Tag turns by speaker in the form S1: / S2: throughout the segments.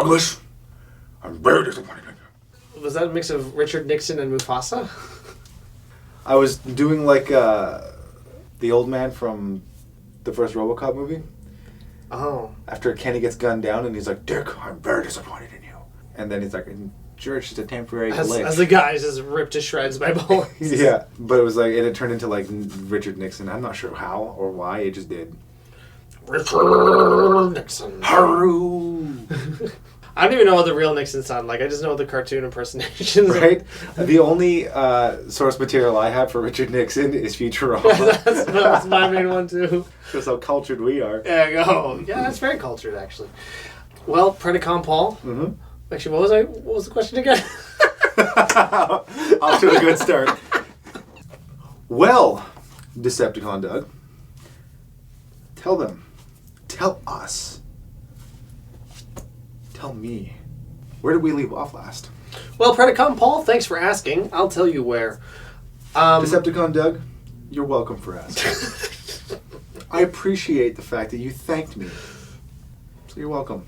S1: Douglas, I'm very disappointed in you.
S2: Was that a mix of Richard Nixon and Mufasa?
S1: I was doing like the old man from the first RoboCop movie.
S2: Oh.
S1: After Kenny gets gunned down and he's like, Dick, I'm very disappointed in you. And then he's like, sure, it's just a temporary glitch.
S2: As the guy is just ripped to shreds by bullets.
S1: Yeah, but it was like, it turned into like Richard Nixon. I'm not sure how or why, it just did.
S2: Richard Nixon.
S1: Haru!
S2: I don't even know what the real Nixon sounded like. I just know the cartoon impersonations.
S1: Right? The only source material I have for Richard Nixon is Futurama.
S2: That's my main one too.
S1: Shows how cultured we are.
S2: There you go. Yeah, that's very cultured actually. Well, Predacon Paul.
S1: Mm-hmm.
S2: Actually, what was the question again?
S1: Off to a good start. Well, Decepticon Doug, tell us, tell me, where did we leave off last?
S2: Well, Predacon Paul, thanks for asking. I'll tell you where.
S1: Decepticon Doug, you're welcome for asking. I appreciate the fact that you thanked me. So you're welcome,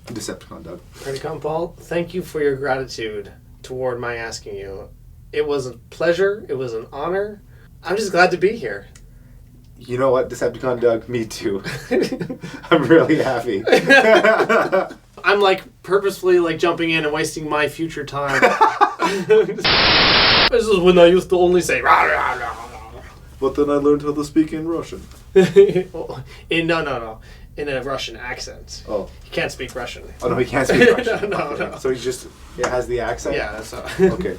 S1: Decepticon Doug.
S2: Predacon Paul, thank you for your gratitude toward my asking you. It was a pleasure. It was an honor. I'm just glad to be here.
S1: You know what, Decepticon Doug? Me too. I'm really happy.
S2: I'm like purposefully like jumping in and wasting my future time. This is when I used to only say rah, rah, rah, rah.
S1: But then I learned how to speak in Russian.
S2: No. In a Russian accent.
S1: Oh.
S2: He can't speak Russian.
S1: Oh, no, he can't speak Russian.
S2: No.
S1: So he just has the accent?
S2: Yeah, that's all.
S1: Okay.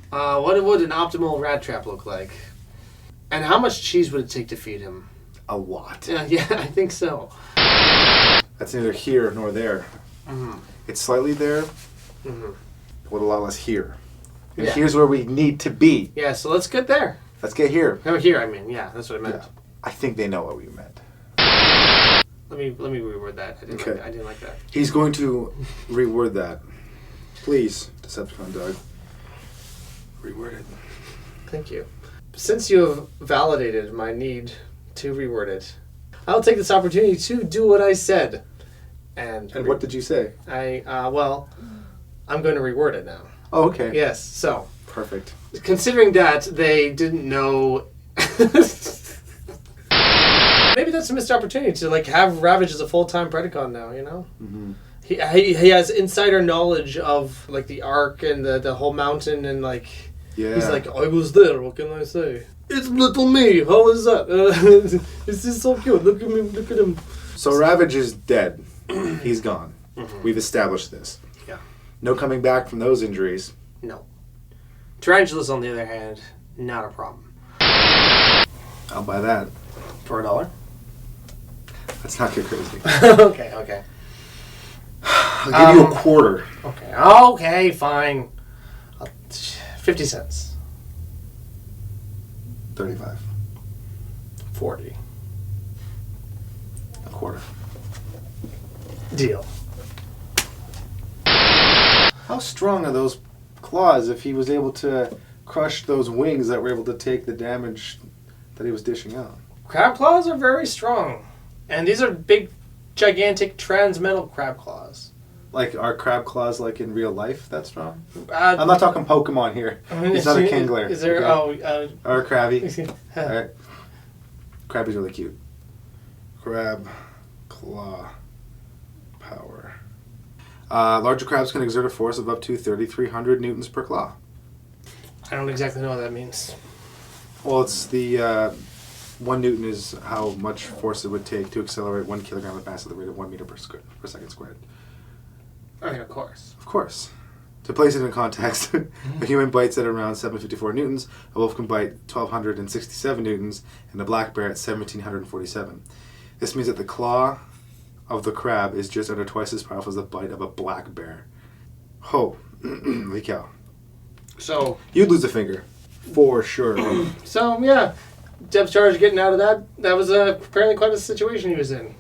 S2: What would an optimal rat trap look like? And how much cheese would it take to feed him?
S1: A lot.
S2: Yeah, I think so.
S1: That's neither here nor there.
S2: Mm-hmm.
S1: It's slightly there,
S2: Mm-hmm.
S1: but a lot less here. And
S2: Yeah.
S1: here's where we need to be.
S2: Yeah, so let's get there.
S1: Let's get here.
S2: Oh, here, I mean. Yeah, that's what I meant.
S1: Yeah. I think they know what we meant.
S2: Let me reword that. I didn't like that.
S1: He's going to reword that. Please, Decepticon Doug. Reword it.
S2: Thank you. Since you have validated my need to reword it, I'll take this opportunity to do what I said. And
S1: what did you say?
S2: I'm going to reword it now.
S1: Oh, okay.
S2: Yes, so.
S1: Perfect.
S2: Considering that they didn't know... Maybe that's a missed opportunity to like have Ravage as a full-time Predacon now, you know?
S1: Mm-hmm.
S2: He has insider knowledge of like the Ark and the whole mountain and like...
S1: Yeah.
S2: He's like, I was there, what can I say? It's little me, how is that? This is so cute, look at me, look at him.
S1: So Ravage is dead. He's gone.
S2: Mm-hmm.
S1: We've established this.
S2: Yeah.
S1: No coming back from those injuries.
S2: No. Tarantulas, on the other hand, not a problem.
S1: I'll buy that.
S2: For $1?
S1: Let's not get crazy.
S2: Okay.
S1: I'll give you a quarter.
S2: Okay, fine. 50 cents.
S1: 35.
S2: 40.
S1: A quarter.
S2: Deal.
S1: How strong are those claws if he was able to crush those wings that were able to take the damage that he was dishing out?
S2: Crab claws are very strong. And these are big, gigantic transmetal crab claws.
S1: Like, are crab claws like in real life that strong?
S2: I'm
S1: I'm not talking Pokemon here. It's not a Kingler.
S2: Is there...
S1: Okay? Or a Krabby. Alright. Krabby's really cute. Crab claw power. Larger crabs can exert a force of up to 3,300 newtons per claw.
S2: I don't exactly know what that means.
S1: Well, it's the 1 newton is how much force it would take to accelerate 1 kilogram of mass at the rate of 1 meter per second squared.
S2: I mean, of course.
S1: Of course. To place it in context, a human bites at around 754 newtons, a wolf can bite 1,267 newtons, and a black bear at 1,747. This means that the claw of the crab is just under twice as powerful as the bite of a black bear. Holy cow.
S2: So...
S1: You'd lose a finger. For sure.
S2: So, yeah. Deb's charge getting out of that. That was apparently quite a situation he was in.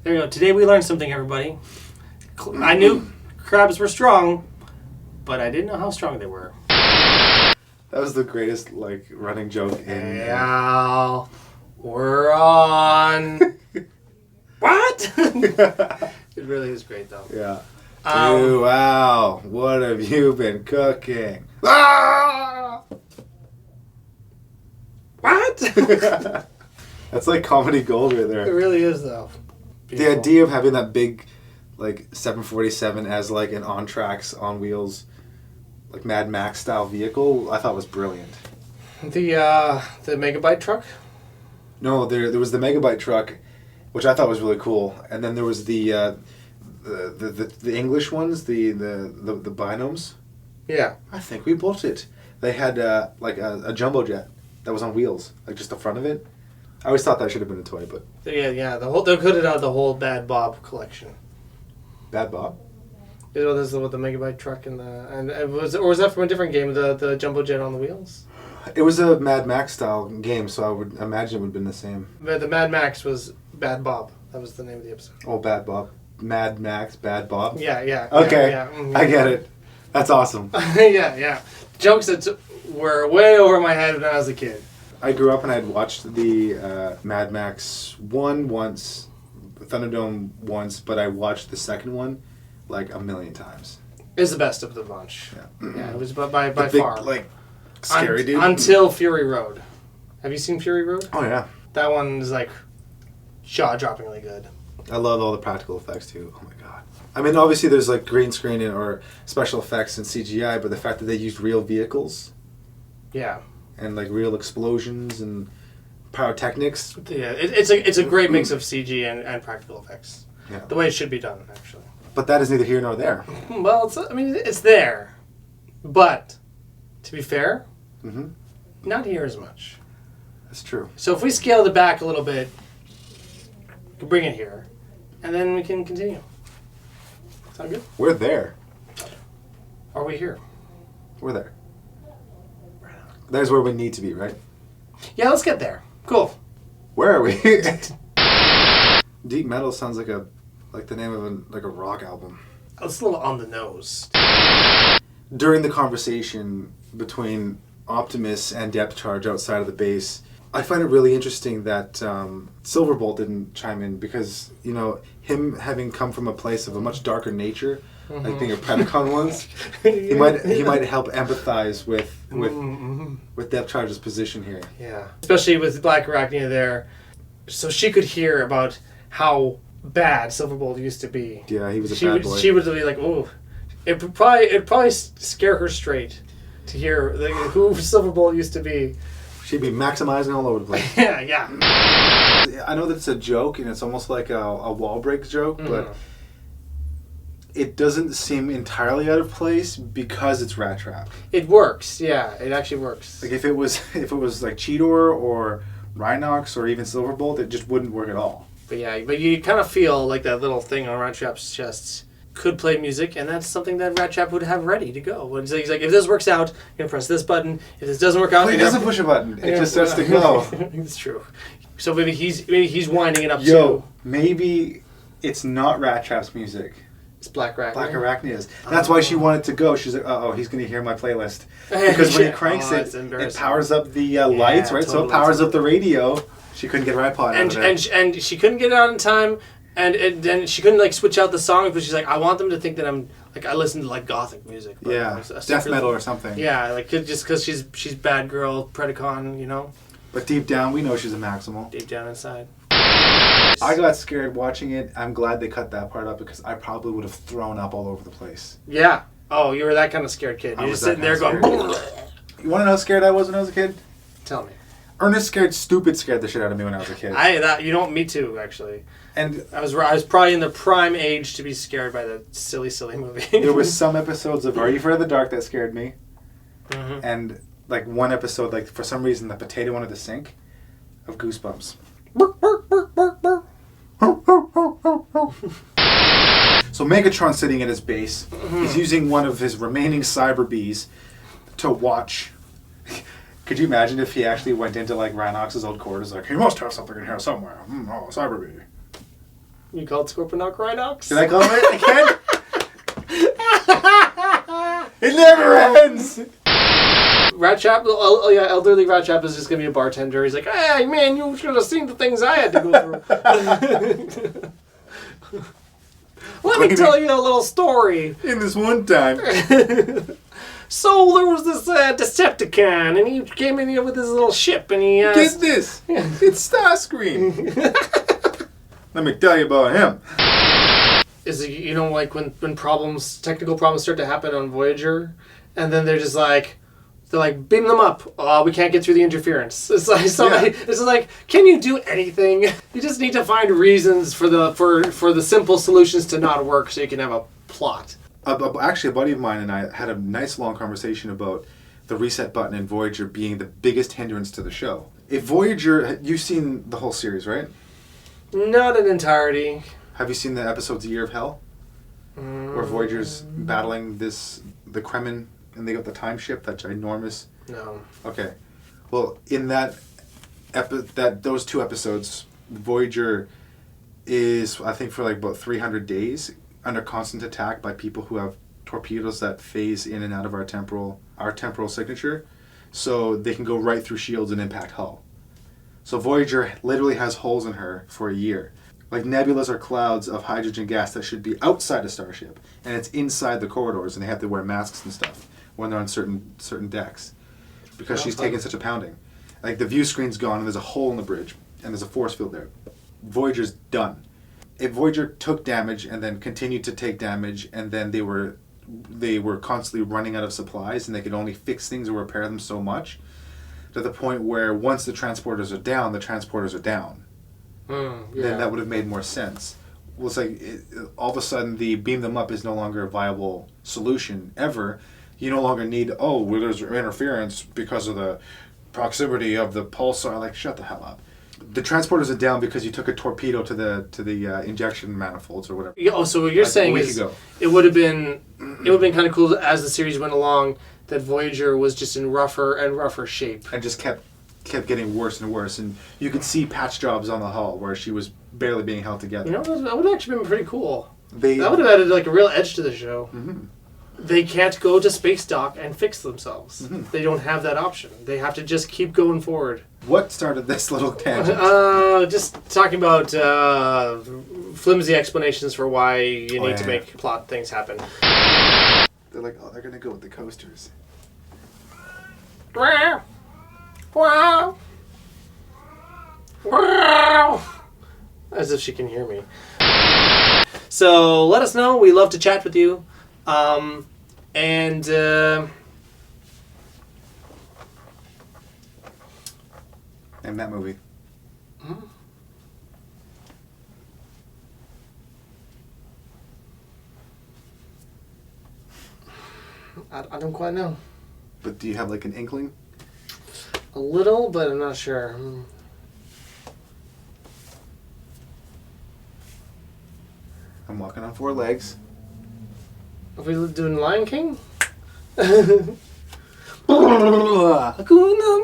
S2: There you go. Today we learned something, everybody. I knew crabs were strong, but I didn't know how strong they were.
S1: That was the greatest, running joke in...
S2: Yeah, we're on... What? It really is great, though.
S1: Yeah. Wow, what have you been cooking? Ah!
S2: What?
S1: That's like comedy gold right
S2: It
S1: there.
S2: really is, though.
S1: The
S2: Beautiful.
S1: idea of having that big, like 747 as like an on tracks, on wheels, like Mad Max style vehicle, I thought was brilliant.
S2: The Megabyte truck?
S1: No, there was the Megabyte truck, which I thought was really cool, and then there was the English ones, the binomes.
S2: Yeah.
S1: I think we bought it. They had like a jumbo jet that was on wheels, like just the front of it. I always thought that should have been a toy, but
S2: Yeah. They could have done the whole Bad Bob collection.
S1: Bad Bob.
S2: You know, this is with the Megabyte truck and was that from a different game? The jumbo jet on the wheels.
S1: It was a Mad Max style game, so I would imagine it would have been the same.
S2: But the Mad Max was Bad Bob. That was the name of the episode.
S1: Oh, Bad Bob. Mad Max, Bad Bob.
S2: Yeah.
S1: Okay,
S2: Yeah. Mm-hmm.
S1: I get it. That's awesome.
S2: yeah. Jokes that were way over my head when I was a kid.
S1: I grew up and I'd watched the Mad Max 1 once, Thunderdome once, but I watched the second one like a million times.
S2: It's the best of the bunch. Yeah, it was by
S1: The big,
S2: far.
S1: like, scary dude.
S2: Until Fury Road. Have you seen Fury Road?
S1: Oh, yeah.
S2: That one is like jaw-droppingly good.
S1: I love all the practical effects too. Oh my god. I mean, obviously there's like green screen or special effects and CGI, but the fact that they used real vehicles
S2: Yeah.
S1: and like real explosions and pyrotechnics.
S2: Yeah, it's a great mix of CG and practical effects.
S1: Yeah.
S2: The way it should be done, actually.
S1: But that is neither here nor there.
S2: Well, it's there, but to be fair,
S1: Mm-hmm.
S2: not here as much.
S1: That's true.
S2: So if we scale it back a little bit, we can bring it here, and then we can continue. Sound good?
S1: We're there.
S2: Are we here?
S1: We're there. There's where we need to be, right?
S2: Yeah, let's get there. Cool.
S1: Where are we? Deep metal sounds like the name of a rock album.
S2: It's a little on the nose.
S1: During the conversation between Optimus and Depth Charge outside of the base, I find it really interesting that Silverbolt didn't chime in because, you know, him having come from a place of a much darker nature, like being a Predacon once, he might help empathize with Depth Charge's position here.
S2: Yeah. Especially with Black Arachnia there. So she could hear about how bad Silverbolt used to be.
S1: Yeah, he was a bad boy.
S2: She would be like, "Oh, it'd probably scare her straight to hear who Silverbolt used to be."
S1: She'd be maximizing all over the place.
S2: Yeah.
S1: I know that it's a joke and it's almost like a wall break joke, but it doesn't seem entirely out of place because it's Rat Trap.
S2: It works. Yeah, it actually works.
S1: Like if it was like Cheetor or Rhinox or even Silverbolt, it just wouldn't work at all.
S2: But you kind of feel like that little thing on Rat Trap's chest could play music, and that's something that Rat Trap would have ready to go. He's like, if this works out, you're going to press this button. If this doesn't work out...
S1: He doesn't push a button. It just starts to go.
S2: It's true. So maybe he's winding it up
S1: Yo,
S2: too.
S1: maybe it's not Rat Trap's music.
S2: It's Black Arachnia.
S1: Black Arachnia's. That's why she wanted to go. She's like, he's going to hear my playlist. Because when he cranks it powers up the lights, right? So it powers up the radio. She couldn't get her iPod out of there.
S2: And she couldn't get it out in time, and then she couldn't like switch out the songs, but she's like, I want them to think that I'm like I listen to like gothic music. But
S1: yeah, death metal or something.
S2: Yeah, like just because she's bad girl Predacon, you know.
S1: But deep down, we know she's a Maximal.
S2: Deep down inside.
S1: I got scared watching it. I'm glad they cut that part up because I probably would have thrown up all over the place.
S2: Yeah. Oh, you were that kind of scared kid. You're just sitting there going.
S1: You want to know how scared I was when I was a kid?
S2: Tell me.
S1: Ernest scared the shit out of me when I was a kid.
S2: Me too, actually.
S1: And
S2: I was probably in the prime age to be scared by that silly movie.
S1: There was some episodes of Are You Afraid of the Dark that scared me.
S2: Mm-hmm.
S1: And like one episode, like for some reason the potato under the sink of Goosebumps. So Megatron sitting at his base, he's using one of his remaining cyber bees to watch. Could you imagine if he actually went into like Rhinox's old quarters, like, he must have something in here somewhere. Cyber bee.
S2: You called Scorponok Rhinox?
S1: Did I call him it again? It never ends!
S2: Rat Trap, elderly Rat Trap is just going to be a bartender. He's like, hey, man, you should have seen the things I had to go through. Let me tell you a little story.
S1: In this one time.
S2: So there was this Decepticon, and he came in here with his little ship, and he...
S1: Get this! It's Starscream! Let me tell you about him.
S2: Is it, you know, like when technical problems start to happen on Voyager, and then they're just like... They're like, beam them up. Oh, we can't get through the interference. It's like somebody. Yeah. It's like, can you do anything? You just need to find reasons for the simple solutions to not work, so you can have a plot.
S1: Actually, a buddy of mine and I had a nice long conversation about the reset button in Voyager being the biggest hindrance to the show. If Voyager, you've seen the whole series, right?
S2: Not in entirety.
S1: Have you seen the episodes Year of Hell, where Voyager's battling the Kremen? And they got the time ship, that ginormous...
S2: No.
S1: Okay. Well, in those 2 episodes, Voyager is, I think, for like about 300 days under constant attack by people who have torpedoes that phase in and out of our temporal signature, so they can go right through shields and impact hull. So Voyager literally has holes in her for a year. Like nebulas are clouds of hydrogen gas that should be outside a starship, and it's inside the corridors, and they have to wear masks and stuff when they're on certain decks, because she's taking such a pounding. Like the view screen's gone, and there's a hole in the bridge, and there's a force field there. Voyager's done. If Voyager took damage and then continued to take damage, and then they were constantly running out of supplies, and they could only fix things or repair them so much, to the point where once the transporters are down, the transporters are down. Then that would have made more sense. Well, it's like all of a sudden the beam them up is no longer a viable solution ever. You no longer need, there's interference because of the proximity of the pulsar. Like, shut the hell up. The transporters are down because you took a torpedo to the injection manifolds or whatever.
S2: Yeah, so what you're saying is it would have been kind of cool as the series went along that Voyager was just in rougher and rougher shape.
S1: And just kept getting worse and worse. And you could see patch jobs on the hull where she was barely being held together.
S2: You know, that would have actually been pretty cool. That would have added like a real edge to the show. Mm-hmm. They can't go to space dock and fix themselves. Mm-hmm. They don't have that option. They have to just keep going forward.
S1: What started this little tangent?
S2: Just talking about flimsy explanations for why you need to make plot things happen.
S1: They're like, they're going to go with the coasters.
S2: Wow. Wow. Wow. As if she can hear me. So let us know. We love to chat with you. And
S1: that movie.
S2: Hmm? I don't quite know.
S1: But do you have like an inkling?
S2: A little, but I'm not sure.
S1: I'm walking on 4 legs.
S2: Are we doing Lion King?
S1: Hakuna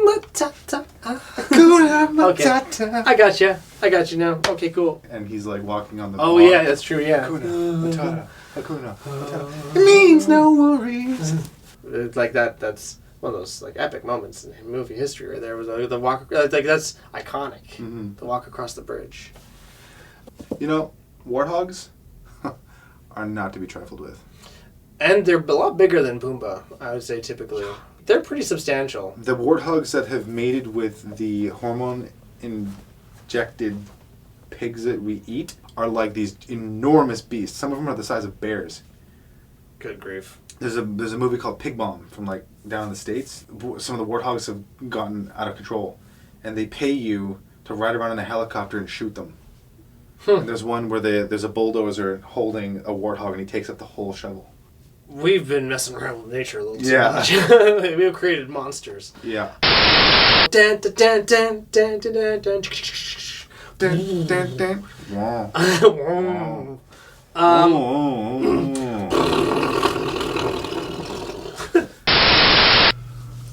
S1: Matata. Hakuna Matata.
S2: Okay. I got you now. Okay, cool.
S1: And he's like walking on the
S2: Oh, block. Yeah, that's true, yeah.
S1: Hakuna Matata. Hakuna Matata. It means no worries.
S2: Like that's one of those like epic moments in movie history right there. Was the walk, like that's iconic. Mm-hmm. The walk across the bridge.
S1: You know, warthogs are not to be trifled with.
S2: And they're a lot bigger than Pumbaa, I would say, typically. They're pretty substantial.
S1: The warthogs that have mated with the hormone-injected pigs that we eat are like these enormous beasts. Some of them are the size of bears.
S2: Good grief.
S1: There's a movie called Pig Bomb from like down in the States. Some of the warthogs have gotten out of control, and they pay you to ride around in a helicopter and shoot them. And there's one where there's a bulldozer holding a warthog, and he takes up the whole shovel.
S2: We've been messing around with nature a little too much. We've created monsters.
S1: Yeah.
S2: Dun, dun, dun, dun, dun, dun, dun, dun.
S1: Dun, dun, dun. Wow.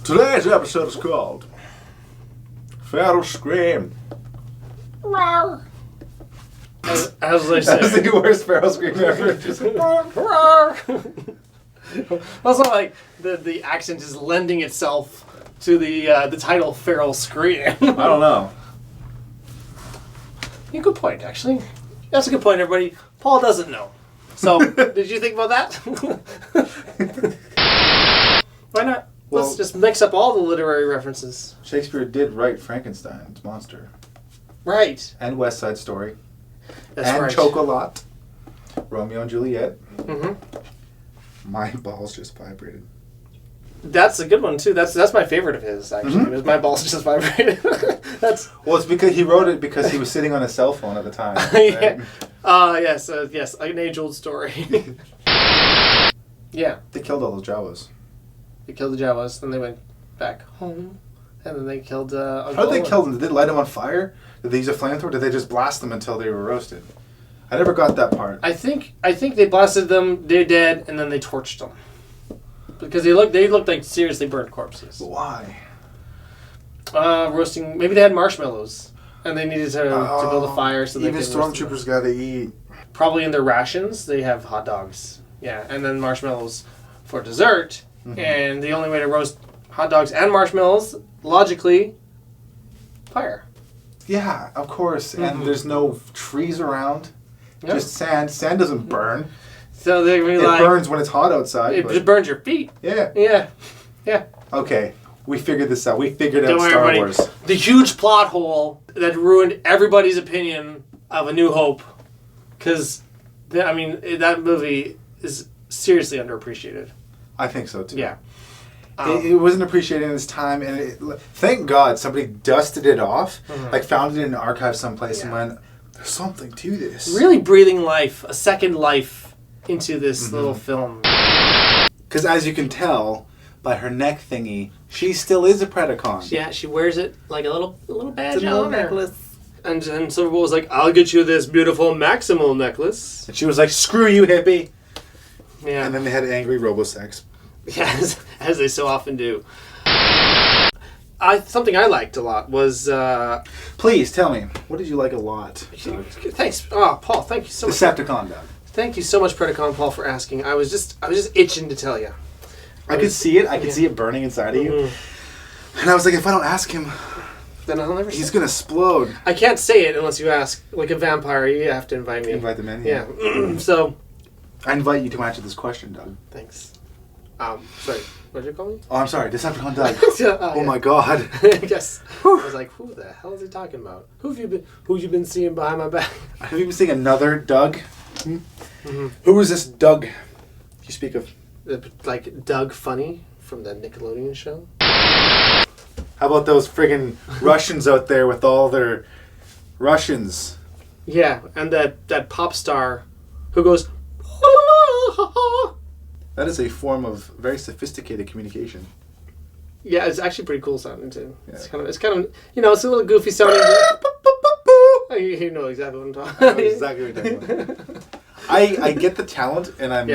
S1: Today's episode is called Feral Scream.
S2: As I said,
S1: that's the worst feral scream ever. Just
S2: also, like the accent is lending itself to the title "Feral Scream."
S1: I don't know.
S2: Yeah, good point, actually. That's a good point, everybody. Paul doesn't know. So, did you think about that? Why not?
S1: Well,
S2: Let's just mix up all the literary references.
S1: Shakespeare did write Frankenstein's monster.
S2: Right.
S1: And West Side Story.
S2: That's
S1: and
S2: right.
S1: Chocolat. Romeo and Juliet.
S2: Mm-hmm.
S1: My balls just vibrated.
S2: That's a good one too. That's my favorite of his. Actually,
S1: Mm-hmm.
S2: It was My Balls Just Vibrated. That's
S1: Well, it's because he wrote it because he was sitting on a cell phone at the time. Right?
S2: yes, an age-old story. Yeah,
S1: They killed all those Jawas.
S2: they killed the Jawas, then they went back home, and then they killed.
S1: How did they kill them? Did they light them on fire? Did they use a flamethrower? Or did they just blast them until they were roasted? I never got that part.
S2: I think they blasted them. They're dead, and then they torched them because they looked like seriously burnt corpses.
S1: Why?
S2: Roasting. Maybe they had marshmallows, and they needed to build a fire. So
S1: even
S2: they could roast them.
S1: stormtroopers got to eat.
S2: Probably in their rations they have hot dogs. Yeah, and then marshmallows for dessert.
S1: Mm-hmm.
S2: And the only way to roast hot dogs and marshmallows, logically, fire.
S1: Yeah, of course.
S2: Mm-hmm.
S1: And there's no trees around.
S2: Yep.
S1: Just sand. Sand doesn't burn.
S2: So they're gonna be
S1: It
S2: like,
S1: burns when it's hot outside.
S2: it
S1: but-
S2: just burns your feet.
S1: Yeah.
S2: Yeah.
S1: Okay. We figured this out. We figured
S2: Don't
S1: out
S2: worry,
S1: Star
S2: buddy.
S1: Wars.
S2: The huge plot hole that ruined everybody's opinion of A New Hope. Because, that movie is seriously underappreciated.
S1: I think so too.
S2: Yeah.
S1: It wasn't appreciated in its time, and thank God somebody dusted it off, like found it in an archive someplace, and went, "There's something to this."
S2: Really breathing life, a second life into this little film.
S1: Because as you can tell by her neck thingy, she still is a Predacon.
S2: Yeah, she wears it like a little badge
S1: It's a little
S2: on her.
S1: necklace.
S2: And Silver Bull was like, "I'll get you this beautiful Maximal necklace."
S1: And she was like, "Screw you, hippie!"
S2: Yeah,
S1: And then they had angry robosex.
S2: yeah, as they so often do. Something I liked a lot was.
S1: Please tell me, what did you like a lot?
S2: Thanks, Paul. Thank you so much.
S1: Decepticon, Doug.
S2: Thank you so much, Predacon Paul, for asking. I was just itching to tell you.
S1: I could see it. I could see it burning inside of you. And I was like, if I don't ask him,
S2: Then I'll never.
S1: he's gonna explode.
S2: I can't say it unless you ask. Like a vampire, you have to invite me.
S1: Invite them in.
S2: Yeah. So.
S1: I invite you to answer this question, Doug.
S2: Thanks. Sorry. What did you call me?
S1: Oh, I'm sorry, Decepticon Doug.
S2: Oh
S1: my God.
S2: Yes. I was like, who the hell is he talking about? Who you been seeing behind my back?
S1: Have you been seeing another Doug? Who is this Doug you speak of?
S2: Like Doug Funny from the Nickelodeon show.
S1: How about those friggin' Russians out there with all their Russians?
S2: Yeah, and that pop star who goes.
S1: That is a form of very sophisticated communication.
S2: Yeah, it's actually pretty cool sounding too.
S1: Yeah.
S2: It's kind of it's a little goofy sounding. You know exactly what I'm talking
S1: I
S2: about.
S1: know exactly what you're talking about. I get the talent, and I'm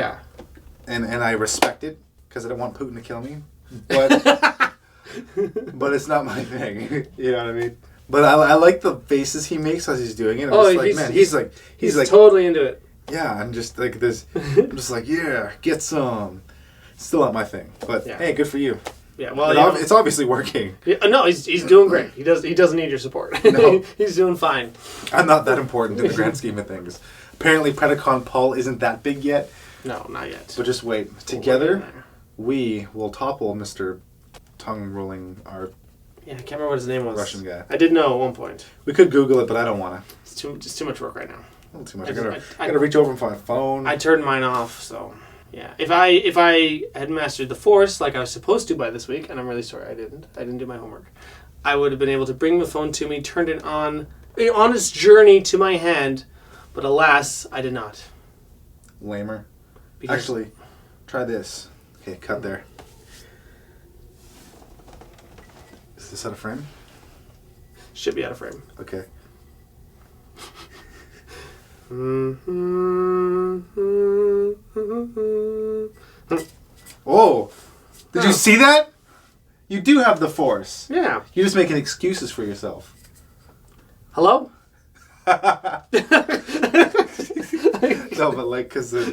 S1: and I respect it because I don't want Putin to kill me, but but it's not my thing. You know what I mean? But I like the faces he makes as he's doing it. He's like
S2: totally into it.
S1: yeah. I'm just like this. I'm just like yeah, get some. Still not my thing, but hey, good for you.
S2: Yeah, well,
S1: It's obviously working.
S2: Yeah, no, he's doing great. He doesn't need your support.
S1: No.
S2: He's doing fine.
S1: I'm not that important in the grand scheme of things. Apparently, Predacon Paul isn't that big yet.
S2: No, not yet.
S1: But just wait. Together, we will topple Mr. Tongue Rolling, our
S2: Yeah, I can't remember what his name was.
S1: Russian guy.
S2: I did know at one point.
S1: We could Google it, but I don't want to.
S2: It's too much work right now.
S1: A little too much. I gotta reach over and find my phone.
S2: I turned mine off, so yeah. If I had mastered the Force like I was supposed to by this week, and I'm really sorry I didn't do my homework, I would have been able to bring the phone to me, turned it on its journey to my hand, but alas, I did not.
S1: Lamer.
S2: Because
S1: Actually, try this. Okay, cut there. Is this out of frame?
S2: should be out of frame.
S1: Okay. Oh! Did you see that? You do have the Force.
S2: Yeah.
S1: You're just making excuses for yourself.
S2: Hello?
S1: No, but like, because it's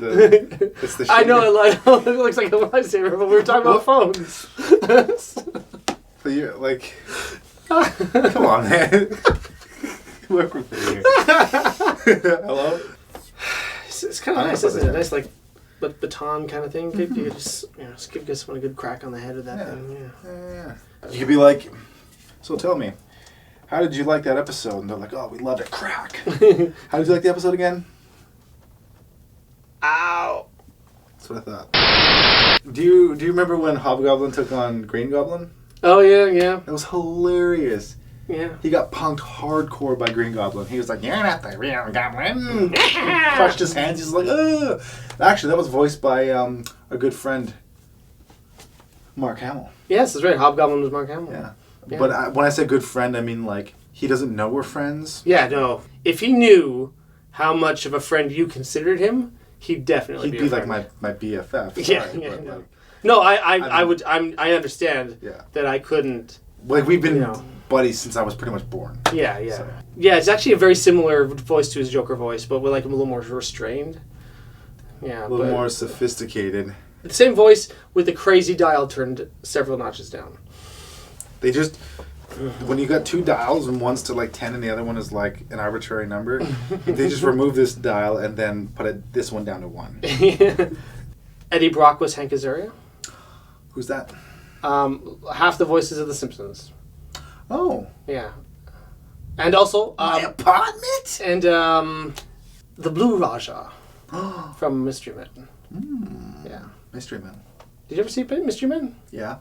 S1: the
S2: I know
S1: shader.
S2: it looks like a lightsaber, but we were talking about phones.
S1: So you're like, come on, man. Work with me here. Hello?
S2: It's kind of nice, isn't it? Nice, like, baton kind of thing. You could just, just give someone a good crack on the head with that thing.
S1: Yeah. You could be like, so tell me, how did you like that episode? And they're like, oh, we loved it. Crack. How did you like the episode again?
S2: Ow.
S1: That's what I thought. Do you remember when Hobgoblin took on Green Goblin?
S2: Oh, yeah.
S1: That was hilarious.
S2: Yeah.
S1: He got punked hardcore by Green Goblin. He was like, you're not the real Goblin. Crushed his hands. He's like, ugh. Actually, that was voiced by a good friend, Mark Hamill.
S2: Yes, that's right. Hobgoblin was Mark Hamill.
S1: Yeah. But when I say good friend, I mean like he doesn't know we're friends.
S2: Yeah, no. If he knew how much of a friend you considered him, he'd definitely
S1: be like my BFF.
S2: Sorry, no, I understand that I couldn't.
S1: Like we've been buddies since I was pretty much born.
S2: Yeah. So. Yeah, it's actually a very similar voice to his Joker voice, but with like a little more restrained. Yeah,
S1: a little more sophisticated.
S2: The same voice with the crazy dial turned several notches down.
S1: They just, when you got two dials and one's to like 10 and the other one is like an arbitrary number, they just remove this dial and then put this one down to 1.
S2: Eddie Brock was Hank Azaria.
S1: Who's that?
S2: Half the voices of The Simpsons.
S1: Oh.
S2: Yeah. And also...
S1: My apartment?
S2: And the Blue Raja from Mystery Men. Yeah.
S1: Mystery Men.
S2: Did you ever see Mystery Men?
S1: Yeah.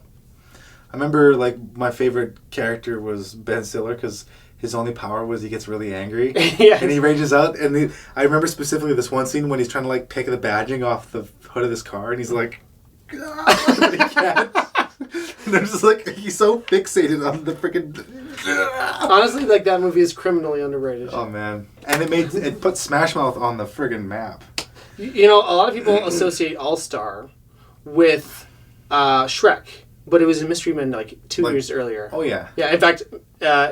S1: I remember, like, my favorite character was Ben Stiller because his only power was he gets really angry. And he rages out. And I remember specifically this one scene when he's trying to, like, pick the badging off the hood of his car. And he's like, but he can't. And they're just like, he's so fixated on the freaking...
S2: Honestly, like, that movie is criminally underrated.
S1: Oh, man. And it put Smash Mouth on the friggin' map.
S2: You know, a lot of people associate All-Star with Shrek. But it was in Mystery Men like 2 years earlier.
S1: Oh, yeah.
S2: Yeah, in fact,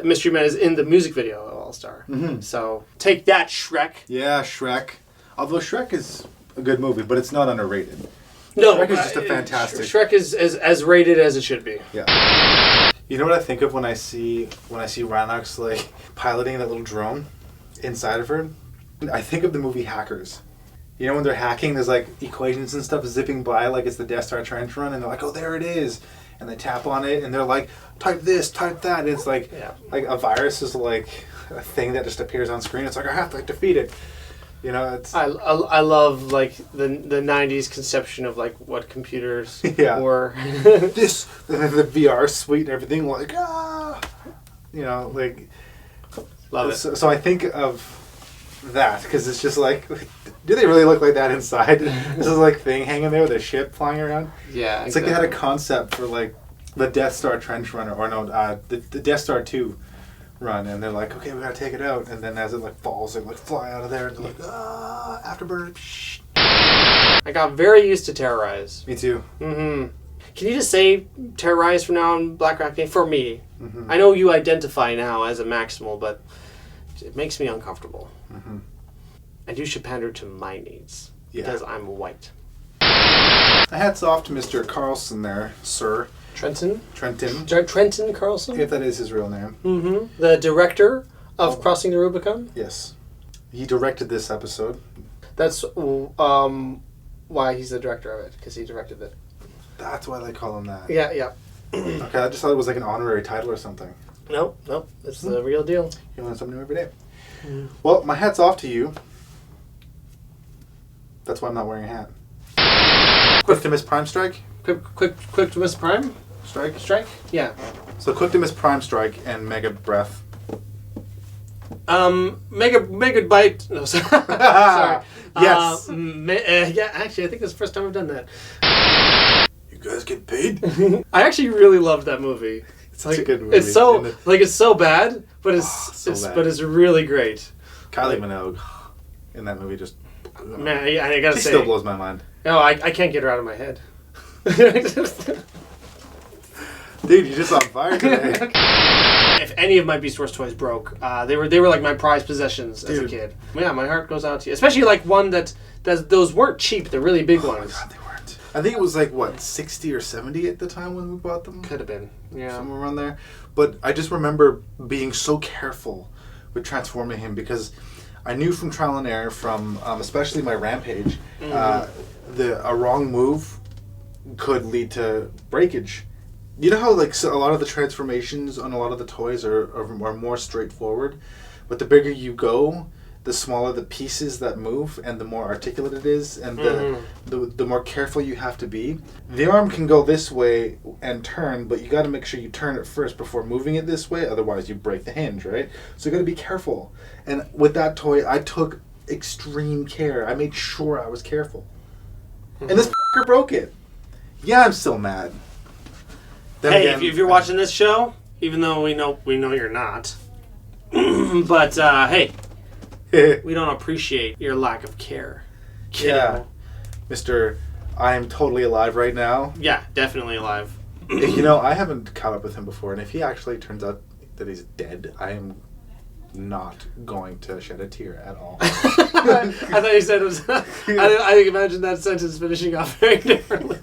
S2: Mystery Men is in the music video of All-Star.
S1: Mm-hmm.
S2: So, take that, Shrek.
S1: Yeah, Shrek. Although Shrek is a good movie, but it's not underrated.
S2: No,
S1: Shrek is just a fantastic...
S2: Shrek is as rated as it should be.
S1: Yeah. You know what I think of when I see Rhinox, like, piloting that little drone inside of her? I think of the movie Hackers. You know when they're hacking, there's like equations and stuff zipping by like it's the Death Star trench run, and they're like, oh, there it is. And they tap on it, and they're like, type this, type that. And it's like a virus is like a thing that just appears on screen. It's like, I have to like, defeat it. You know, it's...
S2: I love like the 90s conception of like what computers were.
S1: the VR suite and everything, like, you know, like...
S2: Love it.
S1: So I think of that, because it's just like... Do they really look like that inside? This is like thing hanging there with a ship flying around.
S2: Yeah,
S1: it's like they had a concept for like the Death Star trench run, or no, the Death Star 2 run, and they're like, okay, we gotta take it out, and then as it like falls, they like fly out of there, and they're like, afterburner. Shh.
S2: I got very used to Terrorize.
S1: Me too.
S2: Mm-hmm. Can you just say Terrorize from now on, Black Rat Game? For me,
S1: mm-hmm.
S2: I know you identify now as a Maximal, but it makes me uncomfortable.
S1: Mm-hmm.
S2: And you should pander to my needs. Because I'm white.
S1: Hats off to Mr. Carlson there, sir.
S2: Trenton Carlson?
S1: If that is his real name.
S2: Mm-hmm. The director of Crossing the Rubicon?
S1: Yes. He directed this episode.
S2: That's why he's the director of it, because he directed it.
S1: That's why they call him that.
S2: Yeah.
S1: Okay, I just thought it was like an honorary title or something.
S2: Nope. It's the real deal.
S1: You learn something new every day. Mm. Well, my hat's off to you. That's why I'm not wearing a hat. Quick to Miss Prime Strike?
S2: Quick to Miss Prime? Strike? Yeah.
S1: So Quick to Miss Prime Strike and Mega Breath.
S2: Mega Bite. No, sorry.
S1: Yes.
S2: Yeah, actually, I think it's the first time I've done that.
S1: You guys get paid?
S2: I actually really loved that movie.
S1: It's like, a good movie.
S2: It's so it's so bad, but it's really great.
S1: Kylie Minogue in that movie just...
S2: Man, I gotta say...
S1: She still blows my mind.
S2: No, I can't get her out of my head.
S1: Dude, you're just on fire today.
S2: If any of my Beast Wars toys broke, they were like my prized possessions as a kid. Yeah, my heart goes out to you. Especially like one that those weren't cheap, the really big ones.
S1: Oh my God, they weren't. I think it was like, what, 60 or 70 at the time when we bought them?
S2: Could have been, yeah.
S1: Somewhere around there. But I just remember being so careful with transforming him because I knew from trial and error, from especially my Rampage, a wrong move could lead to breakage. You know how like a lot of the transformations on a lot of the toys are more straightforward, but the bigger you go, the smaller the pieces that move, and the more articulate it is, and the more careful you have to be. The arm can go this way and turn, but you got to make sure you turn it first before moving it this way, otherwise you break the hinge, right? So you got to be careful. And with that toy, I took extreme care. I made sure I was careful. And this f***er broke it. Yeah, I'm still mad. Then
S2: hey,
S1: again,
S2: if you're watching this show, even though we know you're not, but hey, we don't appreciate your lack of care.
S1: Yeah, Mr. I am totally alive right now.
S2: Yeah, definitely alive.
S1: You know, I haven't caught up with him before, and if he actually turns out that he's dead, I am not going to shed a tear at all.
S2: I thought you said it was. I imagine that sentence finishing off very differently.